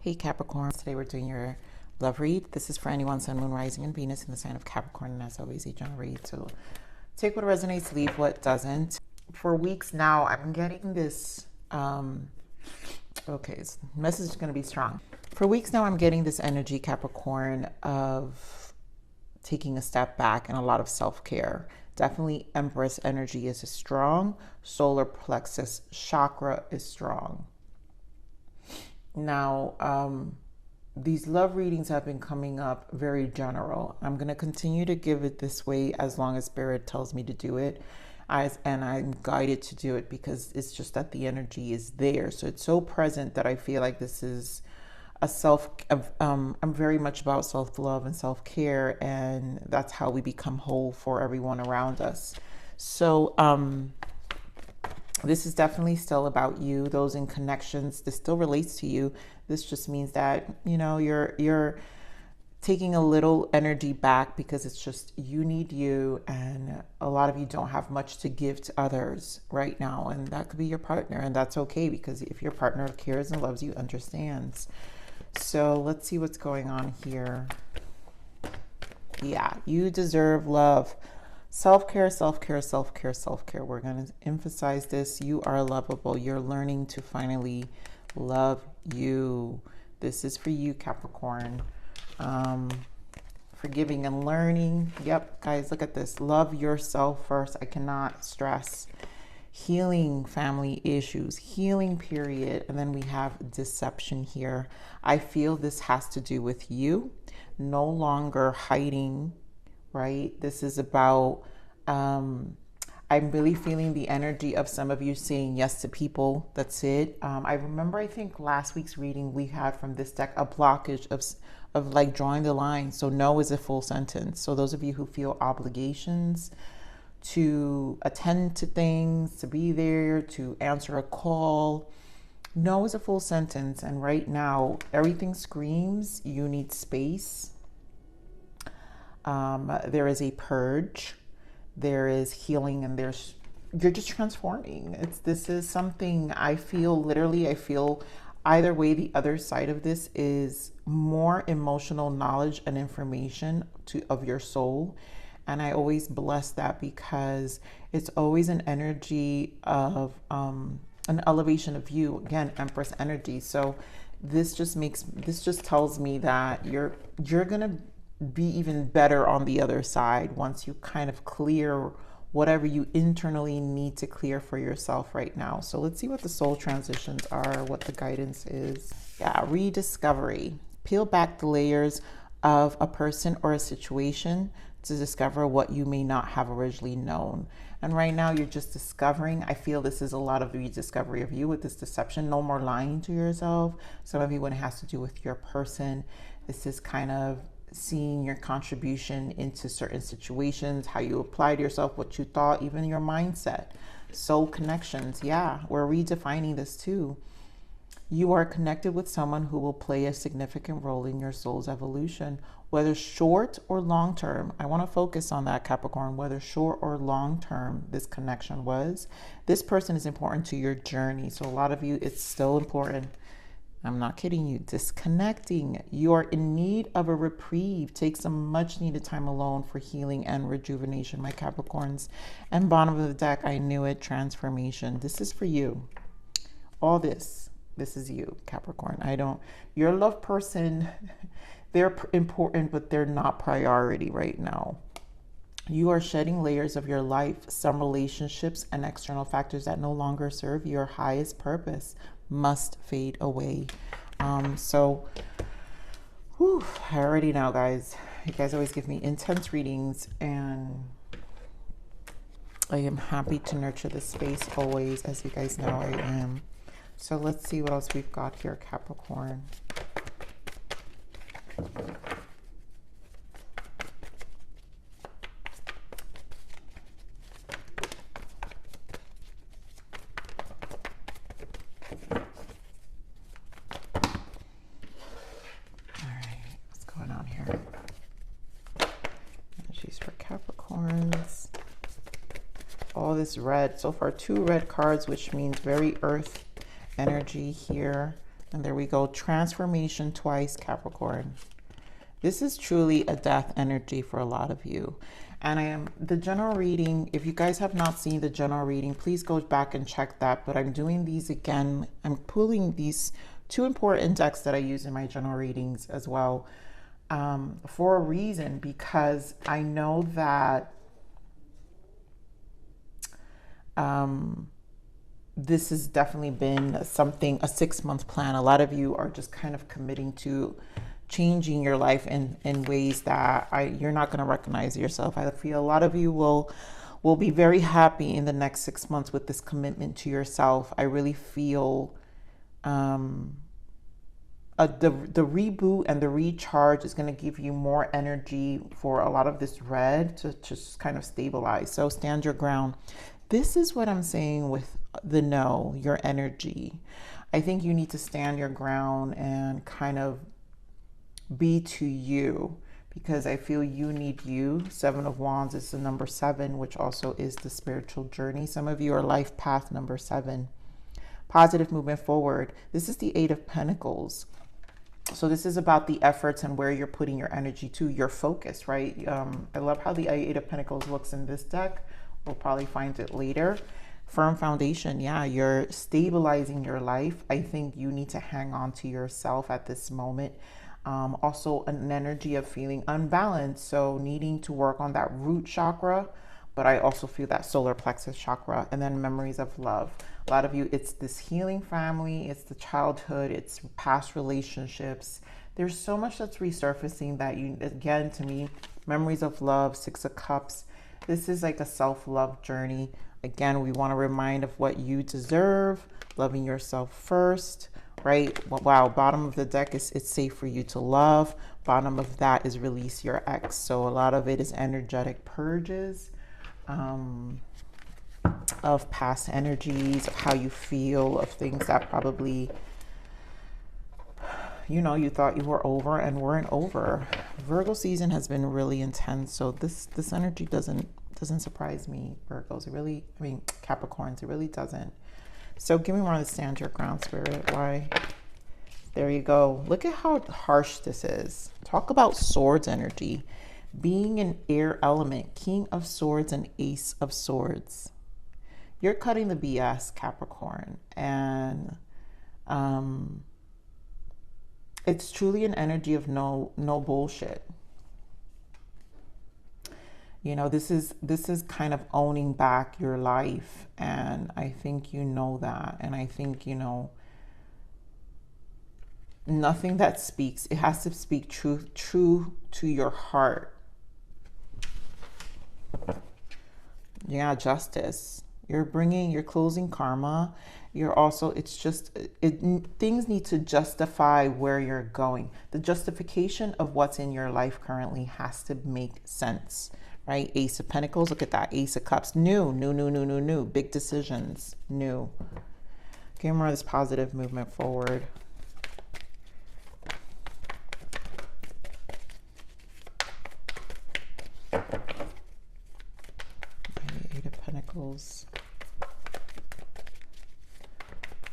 Hey Capricorn, today we're doing your love read. This is for anyone, Sun, Moon, Rising, and Venus in the sign of Capricorn, and as always, a general read. So take what resonates, leave what doesn't. For weeks now, I'm getting this, okay, this message is going to be strong. For weeks now, I'm getting this energy, Capricorn, of taking a step back and a lot of self-care. Definitely Empress energy is strong. Solar plexus chakra is strong. Now, these love readings have been coming up very general. I'm going to continue to give it this way as long as Spirit tells me to do it. And I'm guided to do it because it's just that the energy is there. So it's so present that I feel like this is a I'm very much about self-love and self-care, and that's how we become whole for everyone around us. So, this is definitely still about you, those in connections. This still relates to you. This just means that, you know, you're taking a little energy back because it's just you need you, and a lot of you don't have much to give to others right now, and that could be your partner, and that's okay, because if your partner cares and loves you, understands. So let's see what's going on here. Yeah, you deserve love. Self-care, self-care, self-care, self-care. We're going to emphasize this. You are lovable. You're learning to finally love you. This is for you, Capricorn. Forgiving and learning. Yep, guys, look at this. Love yourself first. I cannot stress. Healing family issues, healing period. And then we have deception here. I feel this has to do with you. No longer hiding, right? This is about, I'm really feeling the energy of some of you saying yes to people. That's it. I remember, I think last week's reading we had from this deck, a blockage of like drawing the line. So no is a full sentence. So those of you who feel obligations to attend to things, to be there, to answer a call, no is a full sentence. And right now, everything screams you need space. There is a purge, there is healing, and you're just transforming. This is something I feel, literally, I feel either way, the other side of this is more emotional knowledge and information of your soul. And I always bless that because it's always an energy of an elevation of you. Again, Empress energy. So this just tells me that you're gonna be even better on the other side once you kind of clear whatever you internally need to clear for yourself right now. So let's see what the soul transitions are, what the guidance is. Yeah, rediscovery. Peel back the layers of a person or a situation to discover what you may not have originally known. And right now you're just discovering. I feel this is a lot of rediscovery of you with this deception. No more lying to yourself. Some of you, when it has to do with your person, this is kind of seeing your contribution into certain situations, how you applied yourself, what you thought, even your mindset. Soul connections. Yeah, we're redefining this too. You are connected with someone who will play a significant role in your soul's evolution, whether short or long term. I want to focus on that, Capricorn, whether short or long term this connection was. This person is important to your journey. So a lot of you, it's still important. I'm not kidding you. Disconnecting. You are in need of a reprieve. Take some much needed time alone for healing and rejuvenation, my Capricorns. And bottom of the deck, I knew it, transformation. This is for you. All this is you, Capricorn. Your love person, they're important, but they're not priority right now. You are shedding layers of your life, some relationships and external factors that no longer serve your highest purpose must fade away. So I already know, guys. You guys always give me intense readings, and I am happy to nurture this space always. As you guys know, I am. So let's see what else we've got here, Capricorn. Capricorns. All this red. So far, 2 red cards, which means very earth energy here. And there we go. Transformation twice, Capricorn. This is truly a death energy for a lot of you. And I am the general reading. If you guys have not seen the general reading, please go back and check that. But I'm doing these again. I'm pulling these two important decks that I use in my general readings as well, for a reason, because I know that this has definitely been something, a 6-month plan. A lot of you are just kind of committing to changing your life in ways that you're not going to recognize yourself. I feel a lot of you will be very happy in the next 6 months with this commitment to yourself. I really feel the reboot and the recharge is going to give you more energy for a lot of this red to just kind of stabilize. So stand your ground. This is what I'm saying with the no, your energy. I think you need to stand your ground and kind of be to you, because I feel you need you. 7 of Wands is the number 7, which also is the spiritual journey. Some of you are life path number 7. Positive movement forward. This is the 8 of Pentacles. So this is about the efforts and where you're putting your energy to, your focus, right? I love how the 8 of Pentacles looks in this deck. We'll probably find it later. Firm foundation. Yeah, you're stabilizing your life. I think you need to hang on to yourself at this moment. Also an energy of feeling unbalanced, so needing to work on that root chakra, but I also feel that solar plexus chakra. And then memories of love. A lot of you, it's this healing family, it's the childhood, it's past relationships. There's so much that's resurfacing that you, again, to me, memories of love, 6 of Cups. This is like a self-love journey. Again, we want to remind of what you deserve, loving yourself first. Right? Wow. Bottom of the deck is it's safe for you to love. Bottom of that is release your ex. So a lot of it is energetic purges of past energies, of how you feel, of things that probably, you know, you thought you were over and weren't over. Virgo season has been really intense. So this energy doesn't surprise me, Virgos. It really, I mean, Capricorns, it really doesn't. So give me more of the stand your ground, Spirit. Why? There you go. Look at how harsh this is. Talk about swords energy. Being an air element, King of Swords and Ace of Swords. You're cutting the BS, Capricorn. And it's truly an energy of no bullshit. You know, this is kind of owning back your life. And I think you know that. And I think, you know, nothing that speaks, it has to speak true to your heart. Yeah, justice. You're closing karma. You're also, it's just, things need to justify where you're going. The justification of what's in your life currently has to make sense. Right? Ace of Pentacles. Look at that. Ace of Cups. New. Big decisions. New. Okay, more of this positive movement forward. Okay, 8 of Pentacles.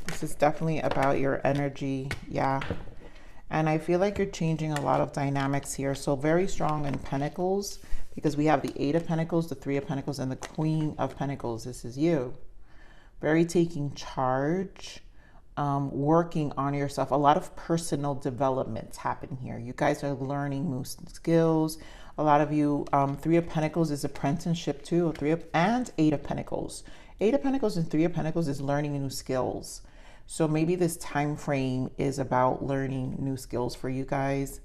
This is definitely about your energy. Yeah. And I feel like you're changing a lot of dynamics here. So very strong in Pentacles, because we have the 8 of Pentacles, the 3 of Pentacles, and the Queen of Pentacles. This is you. Very taking charge, working on yourself. A lot of personal developments happen here. You guys are learning new skills. A lot of you, 3 of Pentacles is apprenticeship too, and 8 of Pentacles. 8 of Pentacles and 3 of Pentacles is learning new skills. So maybe this time frame is about learning new skills for you guys.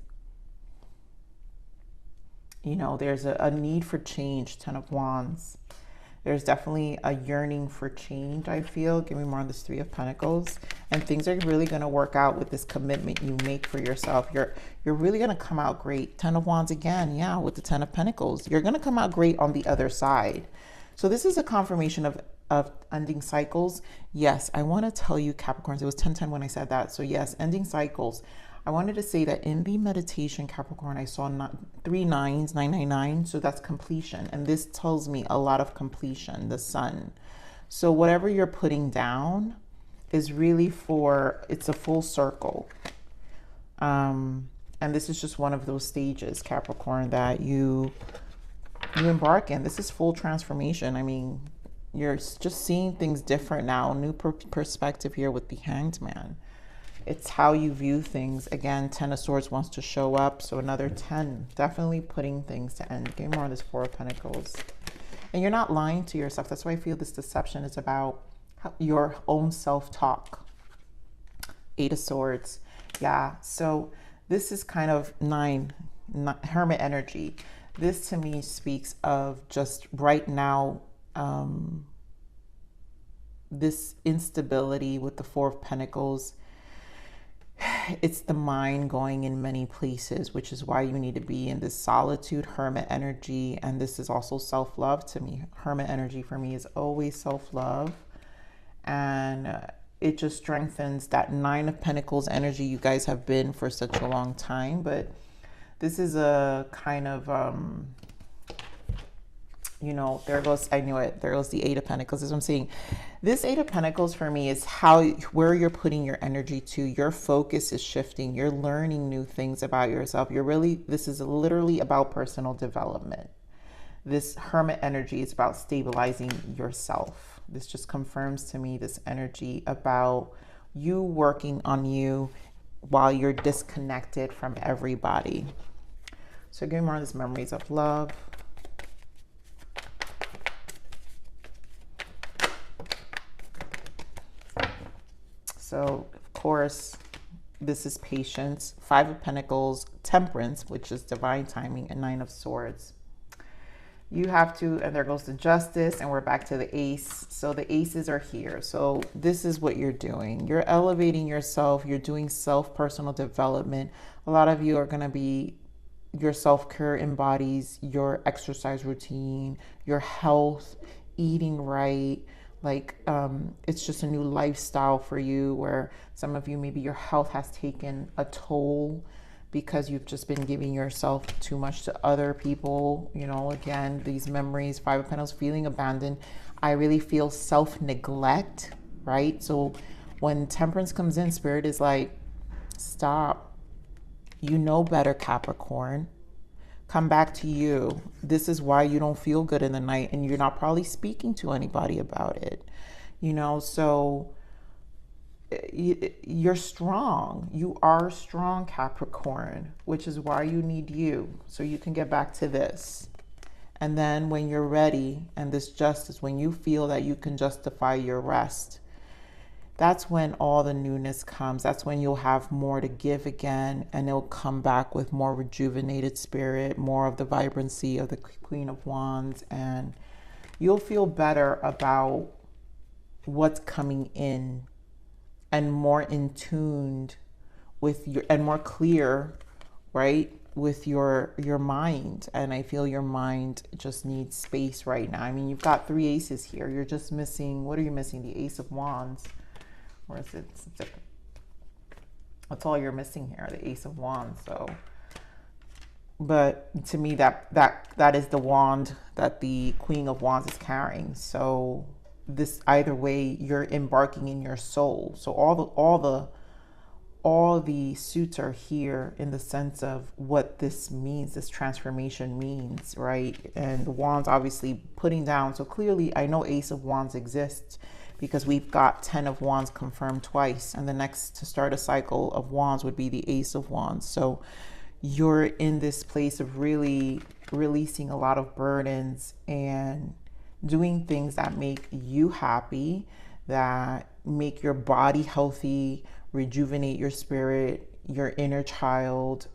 You know, there's a need for change, 10 of Wands. There's definitely a yearning for change, I feel. Give me more on this 3 of Pentacles. And things are really going to work out with this commitment you make for yourself. You're really going to come out great. 10 of Wands again, yeah, with the 10 of Pentacles. You're going to come out great on the other side. So this is a confirmation of ending cycles. Yes, I want to tell you, Capricorns, it was 10-10 when I said that. So yes, ending cycles. I wanted to say that in the meditation, Capricorn, I saw 3 9s, 999. So that's completion. And this tells me a lot of completion, the sun. So whatever you're putting down, is really for, it's a full circle. And this is just one of those stages, Capricorn, that you embark in. This is full transformation. I mean, you're just seeing things different now. New perspective here with the Hanged Man. It's how you view things. Again, 10 of Swords wants to show up. So another 10, definitely putting things to end. Getting more on this 4 of Pentacles. And you're not lying to yourself. That's why I feel this deception is about your own self-talk. 8 of Swords. Yeah, so this is kind of 9, Hermit energy. This to me speaks of just right now, this instability with the 4 of Pentacles. It's the mind going in many places, which is why you need to be in this solitude, Hermit energy. And this is also self-love to me. Hermit energy for me is always self-love. And it just strengthens that 9 of Pentacles energy you guys have been for such a long time. But this is a kind of, you know, there goes, I knew it, there goes the 8 of Pentacles. As I'm saying, this 8 of Pentacles for me is where you're putting your energy to. Your focus is shifting. You're learning new things about yourself. This is literally about personal development. This Hermit energy is about stabilizing yourself. This just confirms to me this energy about you working on you while you're disconnected from everybody. So give me more of these memories of love. So, of course, this is patience. 5 of Pentacles, temperance, which is divine timing, and 9 of Swords. You have to, and there goes the Justice, and we're back to the Ace. So the Aces are here. So this is what you're doing. You're elevating yourself. You're doing personal development. A lot of you are going to be, your self-care embodies your exercise routine, your health, eating right. Like, it's just a new lifestyle for you, where some of you, maybe your health has taken a toll because you've just been giving yourself too much to other people. You know, again, these memories, 5 of Pentacles, feeling abandoned. I really feel self-neglect, right? So when temperance comes in, Spirit is like, stop. You know better, Capricorn. Come back to you. This is why you don't feel good in the night, and you're not probably speaking to anybody about it. You know, so you're strong. You are strong, Capricorn, which is why you need you, so you can get back to this. And then when you're ready, and this Justice, when you feel that you can justify your rest, that's when all the newness comes. That's when you'll have more to give again, and it'll come back with more rejuvenated spirit, more of the vibrancy of the Queen of Wands, and you'll feel better about what's coming in, and more in tuned with your, and more clear, right, with your mind. And I feel your mind just needs space right now. I mean, you've got 3 aces here. You're just missing, what are you missing? The Ace of Wands. Or is it, that's all you're missing here, the Ace of Wands. So, but to me, that is the wand that the Queen of Wands is carrying. So this, either way, you're embarking in your soul. So all the suits are here in the sense of what this means, this transformation means, right? And the Wands obviously putting down. So clearly, I know Ace of Wands exists, because we've got 10 of Wands confirmed twice, and the next to start a cycle of Wands would be the Ace of Wands. So you're in this place of really releasing a lot of burdens and doing things that make you happy, that make your body healthy, rejuvenate your spirit, your inner child.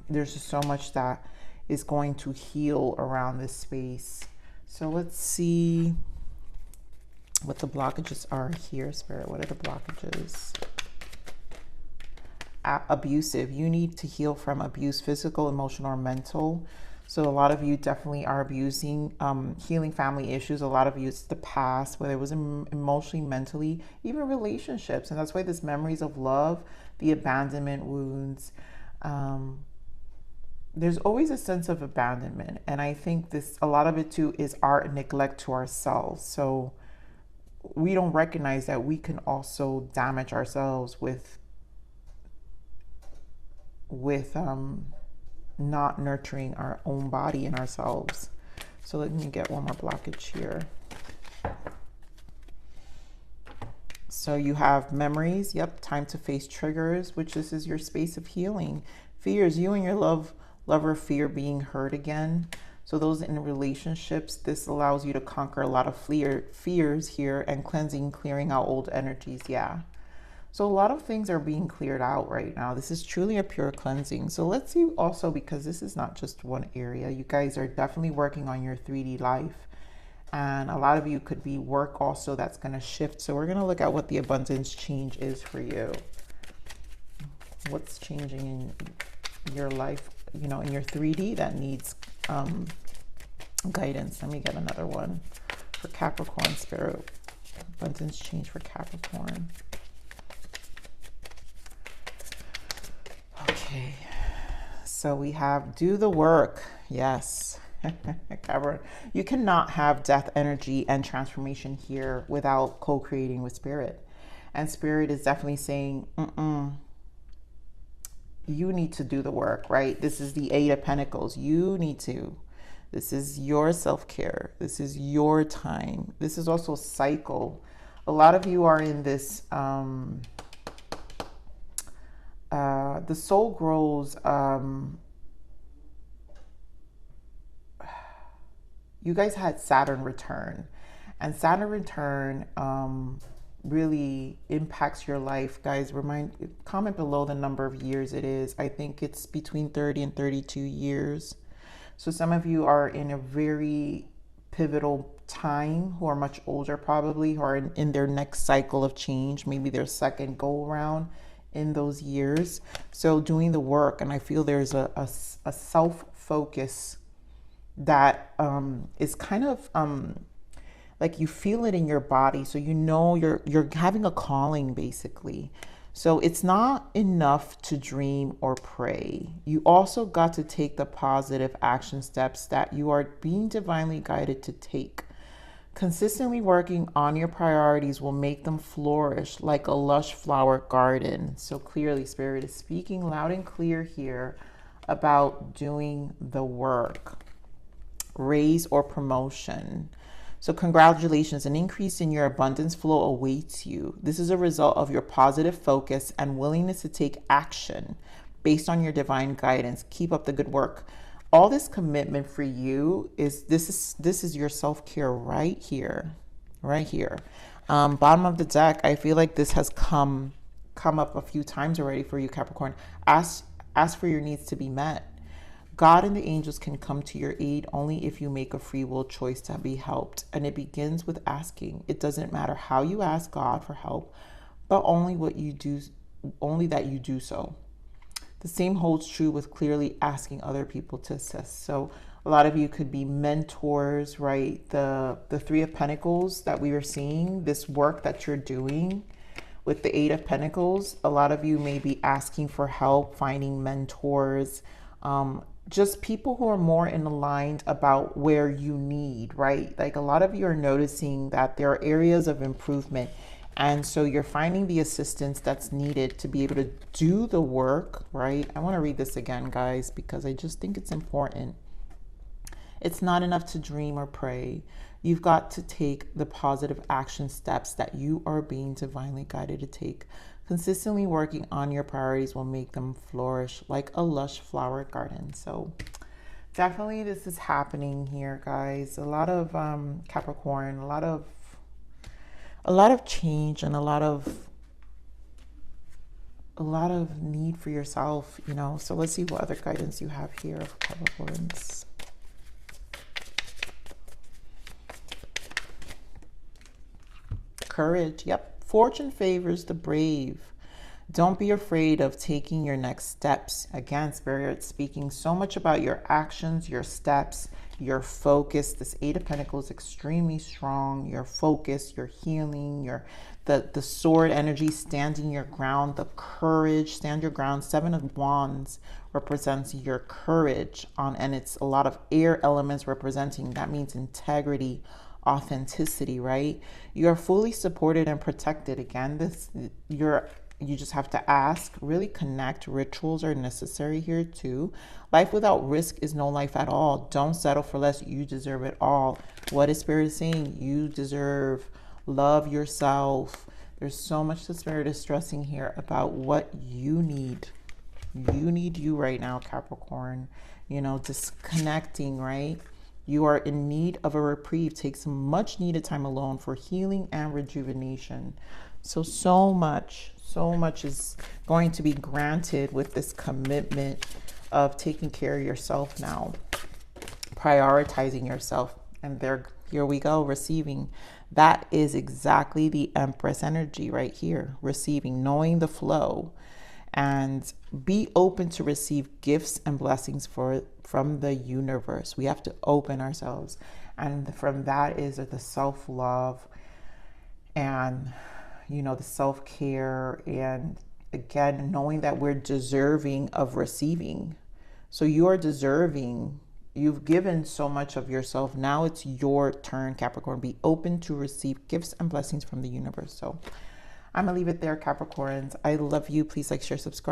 There's just so much that is going to heal around this space. So let's see what the blockages are here, Spirit. What are the blockages? Abusive. You need to heal from abuse, physical, emotional, or mental. So a lot of you definitely are abusing, healing family issues. A lot of you, it's the past, whether it was emotionally, mentally, even relationships. And that's why this memories of love, the abandonment wounds, there's always a sense of abandonment. And I think this, a lot of it too, is our neglect to ourselves. So we don't recognize that we can also damage ourselves with not nurturing our own body and ourselves. So let me get one more blockage here. So you have memories. Yep. Time to face triggers, which this is your space of healing. Fears. You and your lover fear being hurt again. So those in relationships, this allows you to conquer a lot of fears here, and cleansing, clearing out old energies. Yeah. So a lot of things are being cleared out right now. This is truly a pure cleansing. So let's see also, because this is not just one area. You guys are definitely working on your 3D life. And a lot of you could be work also that's going to shift. So we're going to look at what the abundance change is for you. What's changing in your life, you know, in your 3D that needs guidance. Let me get another one for Capricorn spirit. Abundance change for Capricorn. Okay, so we have do the work. Yes. Capricorn, you cannot have death energy and transformation here without co-creating with spirit. And spirit is definitely saying, you need to do the work, right? This is the 8 of Pentacles. You need to. This is your self-care. This is your time. This is also cycle. A lot of you are in this, the soul grows, you guys had Saturn return, and Saturn return really impacts your life. Guys, comment below the number of years it is. I think it's between 30 and 32 years. So some of you are in a very pivotal time, who are much older probably, who are in their next cycle of change, maybe their second go around in those years. So doing the work, and I feel there's a self-focus that is kind of like you feel it in your body. So you know you're having a calling basically. So it's not enough to dream or pray. You also got to take the positive action steps that you are being divinely guided to take. Consistently working on your priorities will make them flourish like a lush flower garden. So clearly Spirit is speaking loud and clear here about doing the work. Raise or promotion. So congratulations, an increase in your abundance flow awaits you. This is a result of your positive focus and willingness to take action based on your divine guidance. Keep up the good work. All this commitment for you is this is your self-care right here, right here. Bottom of the deck, I feel like this has come up a few times already for you, Capricorn. Ask for your needs to be met. God and the angels can come to your aid only if you make a free will choice to be helped. And it begins with asking. It doesn't matter how you ask God for help, but only that you do so. The same holds true with clearly asking other people to assist. So a lot of you could be mentors, right? The 3 of Pentacles that we were seeing, this work that you're doing with the 8 of Pentacles, a lot of you may be asking for help, finding mentors, just people who are more in aligned about where you need, right? Like a lot of you are noticing that there are areas of improvement. And so you're finding the assistance that's needed to be able to do the work, right? I want to read this again, guys, because I just think it's important. It's not enough to dream or pray. You've got to take the positive action steps that you are being divinely guided to take. Consistently working on your priorities will make them flourish like a lush flower garden. So definitely this is happening here, guys. A lot of Capricorn, a lot of change, and a lot of need for yourself, you know. So let's see what other guidance you have here for Capricorns. Courage. Yep. Fortune favors the brave. Don't be afraid of taking your next steps. Again, Spirit speaking so much about your actions, your steps, your focus. This 8 of Pentacles is extremely strong. Your focus, your healing, the sword energy, standing your ground, the courage, stand your ground. 7 of Wands represents your courage and it's a lot of air elements representing. That means integrity, authenticity, right? You're fully supported and protected. Again, you just have to ask, really connect. Rituals are necessary here too. Life without risk is no life at all. Don't settle for less. You deserve it all. What is Spirit saying? You deserve love yourself. There's so much the Spirit is stressing here about what you need. You need you right now, Capricorn. You know, disconnecting, right? You are in need of a reprieve. Take some much needed time alone for healing and rejuvenation. So much is going to be granted with this commitment of taking care of yourself now, prioritizing yourself. And here we go, receiving. That is exactly the Empress energy right here, receiving, knowing the flow, and be open to receive gifts and blessings from the universe. We have to open ourselves, and from that is the self-love and, you know, the self-care, and again, knowing that we're deserving of receiving. So you are deserving. You've given so much of yourself. Now it's your turn, Capricorn. Be open to receive gifts and blessings from the universe. So I'm going to leave it there, Capricorns. I love you. Please like, share, subscribe.